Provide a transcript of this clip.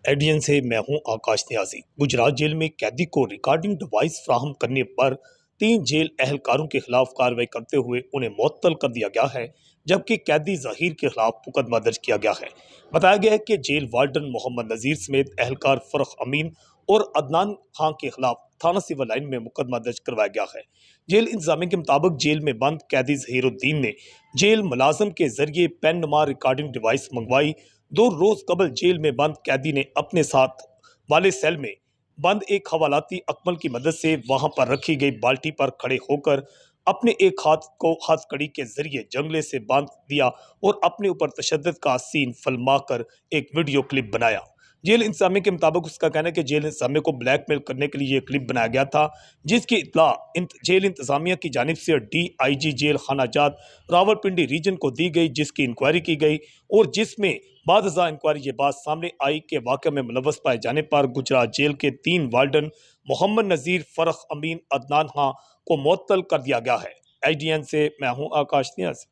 एडियन से मैं हूं आकाश न्याजी। गुजरात जेल में कैदी को रिकॉर्डिंग डिवाइस फ्राहम करने पर 3 जेल एहलकारों के खिलाफ कार्रवाई करते हुए उन्हें मुअत्तल कर दिया गया है, जबकि कैदी जहीर के खिलाफ मुकदमा दर्ज किया गया है। बताया गया है कि जेल वार्डन मोहम्मद नजीर समेत एहलकार फरख अमीन और अदनान खान के खिलाफ थाना सिविल लाइन में मुकदमा दर्ज करवाया गया है। जेल इंतजामिया के मुताबिक जेल में बंद कैदी जहीरुद्दीन ने जेल मुलाजम के जरिए पेन नुमा रिकॉर्डिंग डिवाइस मंगवाई। 2 रोज कबल जेल में बंद कैदी ने अपने साथ वाले सेल में बंद एक हवालाती अकमल की मदद से वहां पर रखी गई बाल्टी पर खड़े होकर अपने एक हाथ को हथकड़ी के जरिए जंगले से बांध दिया और अपने ऊपर तशद्दुद का सीन फिल्मा कर एक वीडियो क्लिप बनाया। जेल इंतजामिया के मुताबिक उसका कहना है कि जेल इंतजामिया को ब्लैकमेल करने के लिए यह क्लिप बनाया गया था, जिसकी इत्तला जेल इंतजामिया की जानिब से DIG जेल खानाजात रावलपिंडी रीजन को दी गई, जिसकी इंक्वायरी की गई और जिसमें बाद इंक्वायरी ये बात सामने आई कि वाक़े में मुलव्वस पाए जाने पर गुजरात जेल के 3 वार्डन मोहम्मद नजीर, फरख अमीन, अदनान खां को मुअत्तल कर दिया गया है। IDN से मैं हूं आकाश न्याज़।